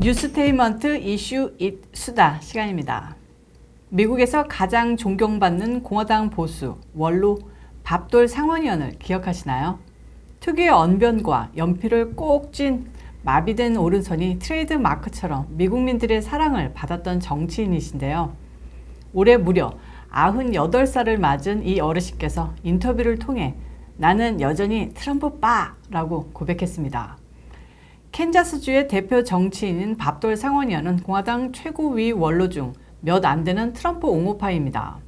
뉴스테인먼트 이슈 잇 수다 시간입니다. 미국에서 가장 존경받는 공화당 보수 원로 밥돌 상원의원을 기억하시나요? 특유의 언변과 연필을 꼭 쥔 마비된 오른손이 트레이드 마크처럼 미국민들의 사랑을 받았던 정치인이신데요. 올해 무려 98살을 맞은 이 어르신께서 인터뷰를 통해 나는 여전히 트럼프 빠라고 고백했습니다. 캔자스주의 대표 정치인인 밥돌 상원의원은 공화당 최고위 원로 중 몇 안 되는 트럼프 옹호파입니다.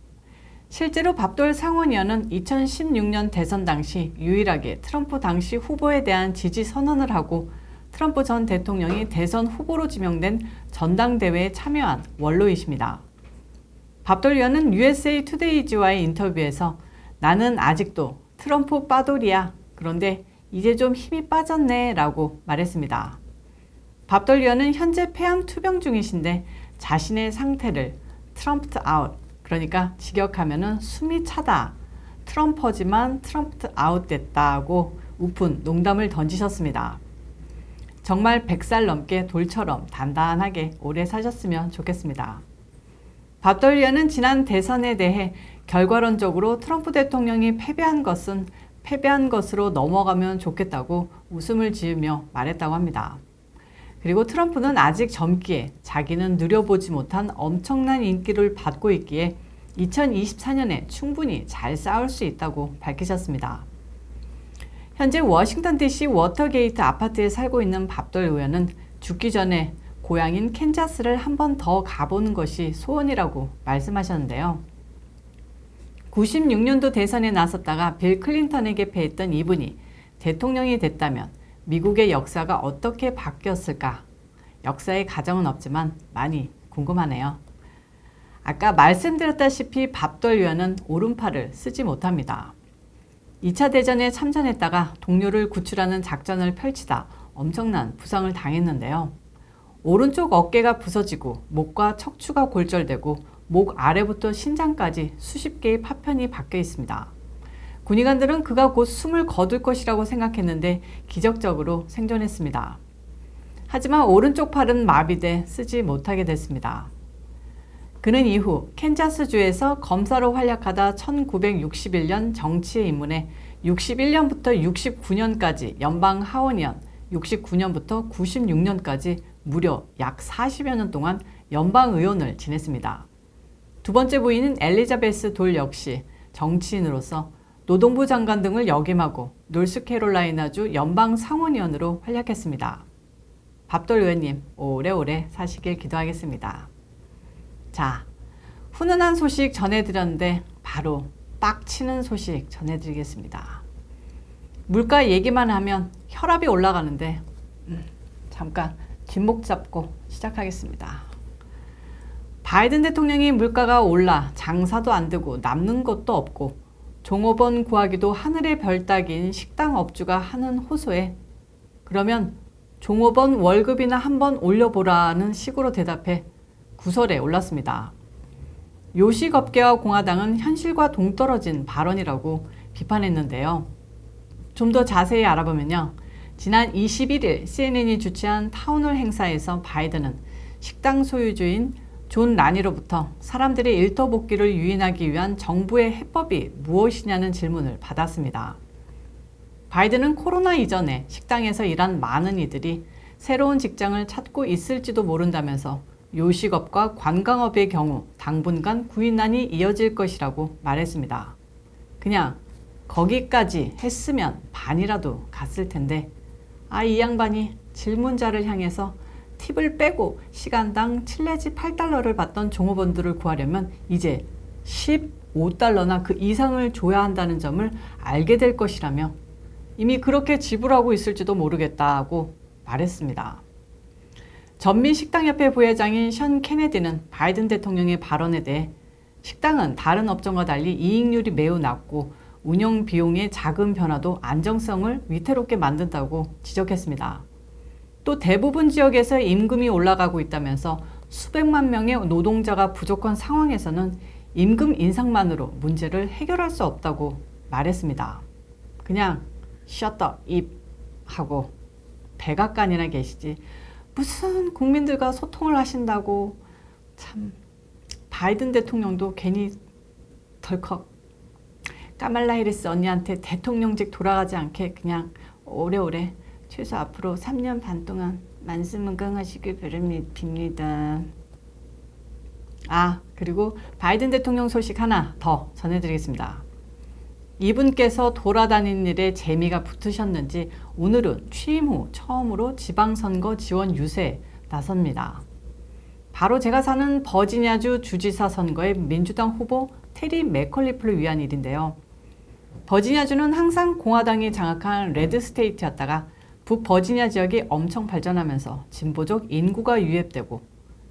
실제로 밥돌 상원의원은 2016년 대선 당시 유일하게 트럼프 당시 후보에 대한 지지 선언을 하고 트럼프 전 대통령이 대선 후보로 지명된 전당대회에 참여한 원로이십니다. 밥돌 의원은 USA 투데이지와의 인터뷰에서 나는 아직도 트럼프 빠돌이야. 그런데 이제 좀 힘이 빠졌네 라고 말했습니다. 밥돌 의원은 현재 폐암 투병 중이신데 자신의 상태를 트럼프드 아웃, 그러니까 직역하면은 숨이 차다, 트럼퍼지만 트럼프드 아웃 됐다고 우픈 농담을 던지셨습니다. 정말 100살 넘게 돌처럼 단단하게 오래 사셨으면 좋겠습니다. 밥돌 의원은 지난 대선에 대해 결과론적으로 트럼프 대통령이 패배한 것은 패배한 것으로 넘어가면 좋겠다고 웃음을 지으며 말했다고 합니다. 그리고 트럼프는 아직 젊기에 자기는 누려보지 못한 엄청난 인기를 받고 있기에 2024년에 충분히 잘 싸울 수 있다고 밝히셨습니다. 현재 워싱턴 DC 워터게이트 아파트에 살고 있는 밥돌 의원은 죽기 전에 고향인 캔자스를 한 번 더 가보는 것이 소원이라고 말씀하셨는데요. 96년도 대선에 나섰다가 빌 클린턴에게 패했던 이분이 대통령이 됐다면 미국의 역사가 어떻게 바뀌었을까? 역사의 가정은 없지만 많이 궁금하네요. 아까 말씀드렸다시피 밥돌 의원은 오른팔을 쓰지 못합니다. 2차 대전에 참전했다가 동료를 구출하는 작전을 펼치다 엄청난 부상을 당했는데요. 오른쪽 어깨가 부서지고 목과 척추가 골절되고 목 아래부터 신장까지 수십 개의 파편이 박혀 있습니다. 군의관들은 그가 곧 숨을 거둘 것이라고 생각했는데 기적적으로 생존했습니다. 하지만 오른쪽 팔은 마비돼 쓰지 못하게 됐습니다. 그는 이후 캔자스주에서 검사로 활약하다 1961년 정치에 입문해 61년부터 69년까지 연방 하원의원, 69년부터 96년까지 무려 약 40여 년 동안 연방 의원을 지냈습니다. 두 번째 부인인 엘리자베스 돌 역시 정치인으로서 노동부 장관 등을 역임하고 노스캐롤라이나주 연방 상원의원으로 활약했습니다. 밥돌 의원님 오래오래 사시길 기도하겠습니다. 자, 훈훈한 소식 전해드렸는데 바로 빡치는 소식 전해드리겠습니다. 물가 얘기만 하면 혈압이 올라가는데 잠깐 뒷목 잡고 시작하겠습니다. 바이든 대통령이 물가가 올라 장사도 안 되고 남는 것도 없고 종업원 구하기도 하늘의 별 따기인 식당 업주가 하는 호소에 그러면 종업원 월급이나 한번 올려보라는 식으로 대답해 구설에 올랐습니다. 요식업계와 공화당은 현실과 동떨어진 발언이라고 비판했는데요. 좀 더 자세히 알아보면요. 지난 21일 CNN이 주최한 타운홀 행사에서 바이든은 식당 소유주인 존 라니로부터 사람들의 일터복귀를 유인하기 위한 정부의 해법이 무엇이냐는 질문을 받았습니다. 바이든은 코로나 이전에 식당에서 일한 많은 이들이 새로운 직장을 찾고 있을지도 모른다면서 요식업과 관광업의 경우 당분간 구인난이 이어질 것이라고 말했습니다. 그냥 거기까지 했으면 반이라도 갔을 텐데 이 양반이 질문자를 향해서 팁을 빼고 시간당 7 내지 8달러를 받던 종업원들을 구하려면 이제 15달러나 그 이상을 줘야 한다는 점을 알게 될 것이라며 이미 그렇게 지불하고 있을지도 모르겠다고 말했습니다. 전미식당협회 부회장인 션 케네디는 바이든 대통령의 발언에 대해 식당은 다른 업종과 달리 이익률이 매우 낮고 운영 비용의 작은 변화도 안정성을 위태롭게 만든다고 지적했습니다. 또 대부분 지역에서 임금이 올라가고 있다면서 수백만 명의 노동자가 부족한 상황에서는 임금 인상만으로 문제를 해결할 수 없다고 말했습니다. 그냥 shut the 입 하고 백악관이나 계시지 무슨 국민들과 소통을 하신다고. 참, 바이든 대통령도 괜히 덜컥 까말라 해리스 언니한테 대통령직 돌아가지 않게 그냥 오래오래 최소 앞으로 3년 반 동안 만수무강하시길 빕니다. 그리고 바이든 대통령 소식 하나 더 전해드리겠습니다. 이분께서 돌아다니는 일에 재미가 붙으셨는지 오늘은 취임 후 처음으로 지방선거 지원 유세에 나섭니다. 바로 제가 사는 버지니아주 주지사 선거의 민주당 후보 테리 맥컬리프를 위한 일인데요. 버지니아주는 항상 공화당이 장악한 레드 스테이트였다가 북버지니아 지역이 엄청 발전하면서 진보적 인구가 유입되고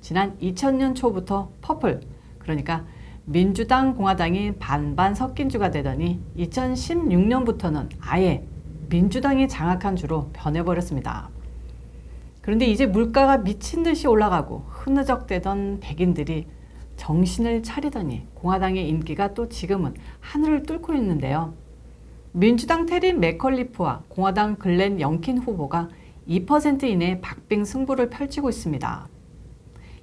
지난 2000년 초부터 퍼플, 그러니까 민주당 공화당이 반반 섞인 주가 되더니 2016년부터는 아예 민주당이 장악한 주로 변해버렸습니다. 그런데 이제 물가가 미친 듯이 올라가고 흐느적대던 백인들이 정신을 차리더니 공화당의 인기가 또 지금은 하늘을 뚫고 있는데요. 민주당 테리 맥컬리프와 공화당 글렌 영킨 후보가 2% 이내 박빙 승부를 펼치고 있습니다.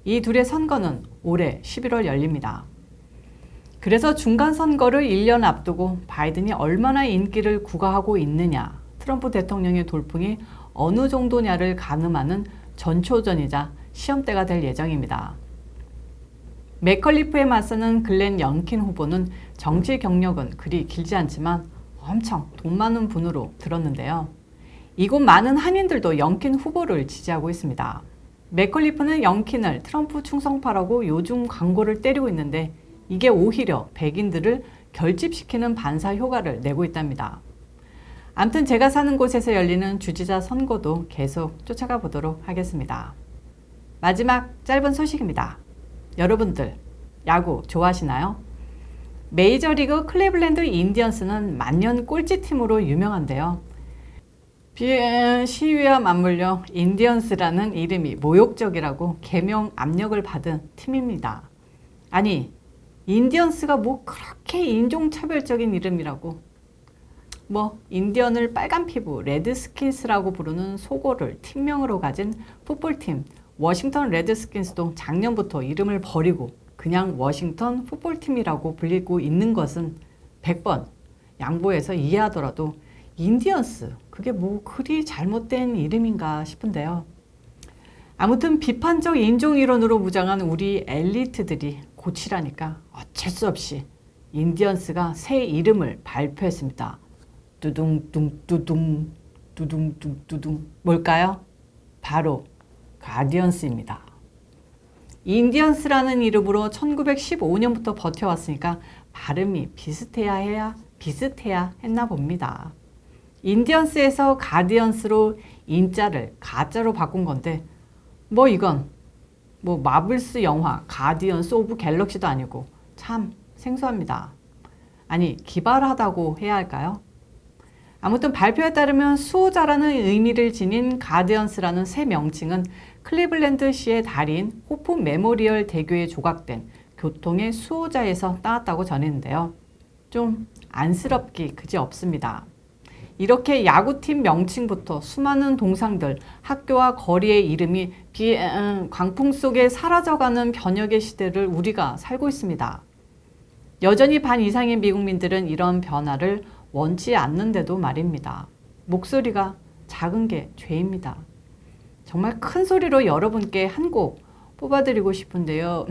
이 둘의 선거는 올해 11월 열립니다. 그래서 중간 선거를 1년 앞두고 바이든이 얼마나 인기를 구가하고 있느냐, 트럼프 대통령의 돌풍이 어느 정도냐를 가늠하는 전초전이자 시험대가 될 예정입니다. 맥컬리프에 맞서는 글렌 영킨 후보는 정치 경력은 그리 길지 않지만 엄청 돈 많은 분으로 들었는데요. 이곳 많은 한인들도 영킨 후보를 지지하고 있습니다. 맥컬리프는 영킨을 트럼프 충성파라고 요즘 광고를 때리고 있는데 이게 오히려 백인들을 결집시키는 반사 효과를 내고 있답니다. 아무튼 제가 사는 곳에서 열리는 주지사 선거도 계속 쫓아가 보도록 하겠습니다. 마지막 짧은 소식입니다. 여러분들 야구 좋아하시나요? 메이저리그 클리블랜드 인디언스는 만년 꼴찌팀으로 유명한데요. 시위와 맞물려 인디언스라는 이름이 모욕적이라고 개명 압력을 받은 팀입니다. 아니, 인디언스가 뭐 그렇게 인종차별적인 이름이라고. 인디언을 빨간 피부 레드스킨스라고 부르는 속어를 팀명으로 가진 풋볼팀 워싱턴 레드스킨스도 작년부터 이름을 버리고 그냥 워싱턴 풋볼팀이라고 불리고 있는 것은 100번 양보해서 이해하더라도 인디언스, 그게 뭐 그리 잘못된 이름인가 싶은데요. 아무튼 비판적 인종 이론으로 무장한 우리 엘리트들이 고치라니까 어쩔 수 없이 인디언스가 새 이름을 발표했습니다. 뚜둥 뭘까요? 바로 가디언스입니다. 인디언스라는 이름으로 1915년부터 버텨왔으니까 발음이 비슷해야 했나 봅니다. 인디언스에서 가디언스로 인자를 가자로 바꾼 건데 이건 마블스 영화 가디언스 오브 갤럭시도 아니고 참 생소합니다. 아니, 기발하다고 해야 할까요? 아무튼 발표에 따르면 수호자라는 의미를 지닌 가디언스라는 새 명칭은 클리블랜드시의 달인 호프 메모리얼 대교에 조각된 교통의 수호자에서 따왔다고 전했는데요. 좀 안쓰럽기 그지없습니다. 이렇게 야구팀 명칭부터 수많은 동상들, 학교와 거리의 이름이 광풍 속에 사라져가는 변혁의 시대를 우리가 살고 있습니다. 여전히 반 이상의 미국민들은 이런 변화를 원치 않는데도 말입니다. 목소리가 작은 게 죄입니다. 정말 큰 소리로 여러분께 한 곡 뽑아드리고 싶은데요.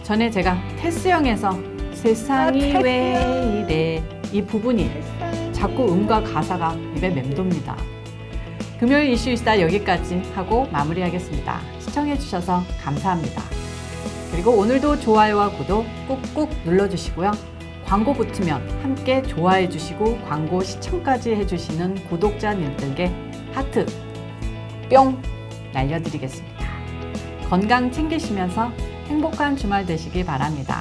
전에 제가 테스형에서 세상이 왜 이래 이 부분이 자꾸 음과 가사가 입에 맴돕니다. 금요일 이슈이스타 여기까지 하고 마무리하겠습니다. 시청해주셔서 감사합니다. 그리고 오늘도 좋아요와 구독 꾹꾹 눌러주시고요. 광고 붙으면 함께 좋아해 주시고 광고 시청까지 해주시는 구독자님들께 하트 뿅 날려드리겠습니다. 건강 챙기시면서 행복한 주말 되시기 바랍니다.